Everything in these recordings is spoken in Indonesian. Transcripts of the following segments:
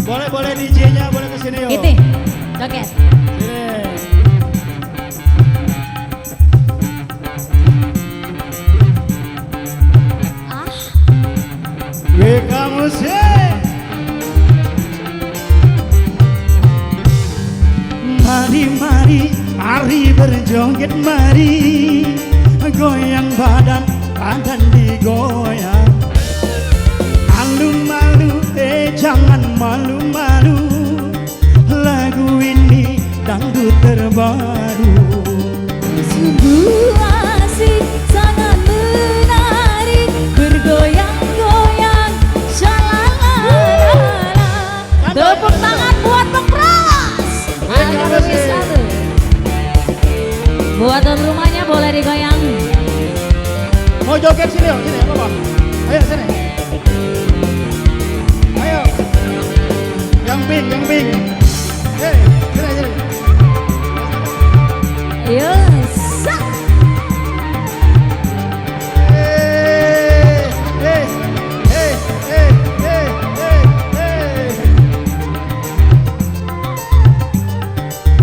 Boleh DJ-nya boleh kesini yuk. Itu, joget. Kamu sih. Mari berjoget mari, goyang badan digoyang. Malu-malu, jangan malu-malu, lagu ini dangdut terbaru. Sungguh asik, sangat menarik, bergoyang-goyang, shalalala. Tepuk tangan buat Bang Pras. Ada satu. Buat tuan rumahnya boleh digoyang. Mau joget sini yuk, sini apa? Ayo sini. Ayo. Yang pink. Hei, sini. Ayo, sak.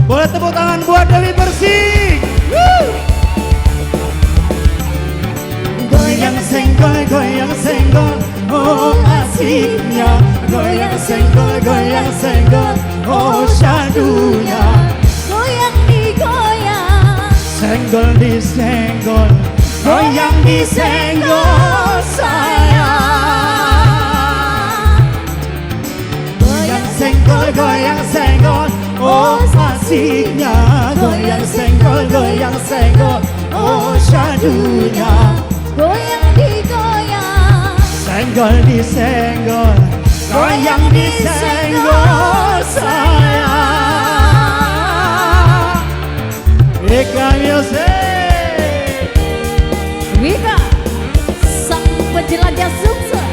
Boleh tepuk tangan buat Dewi Persik. Goyang senggol, oh asiknya. Goyang senggol, oh syadunya. Goyang digoyang, Senggol disenggol, goyang disenggol sayang. Goyang senggol, oh asiknya. Goyang senggol, oh syadunya. goyang digoyang, Senggol disenggol, goyang disenggol sayang. Eka Music, Wika, sang penjelajah sukses.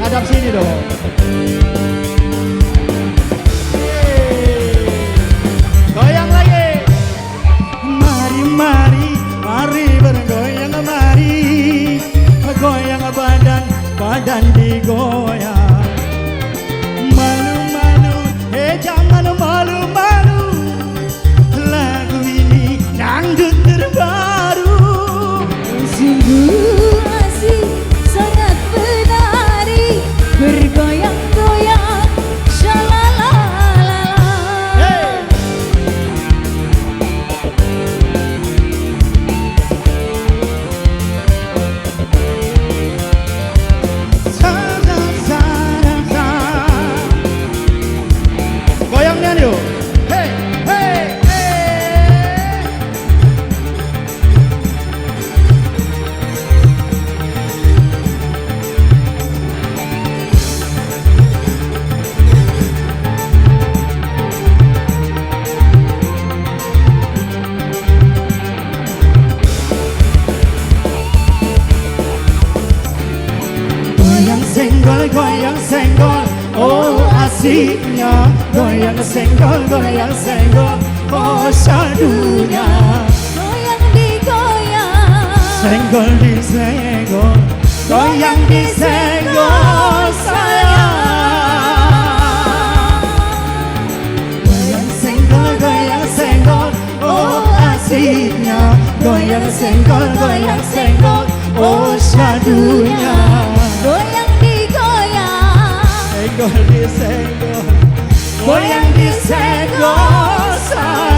Hadap sini dong. Goyang lagi. Mari bergoyang mari, goyang badan digoyang. Malu-malu, jangan malu-malu, lagu ini dangdut terbaru. Sungguh asik, sangat menarik, bergoyang-goyang, shalalalala. Hey. Goyangnya yuk. Hey. Goyang senggol, oh asiknya. Goyang senggol, oh syadunya. Goyang digoyang, Senggol disenggol, goyang disenggol sayang. Goyang senggol, oh asiknya. Goyang senggol, oh syadunya. goyang digoyang, Senggol disenggol, goyang disenggol sayang.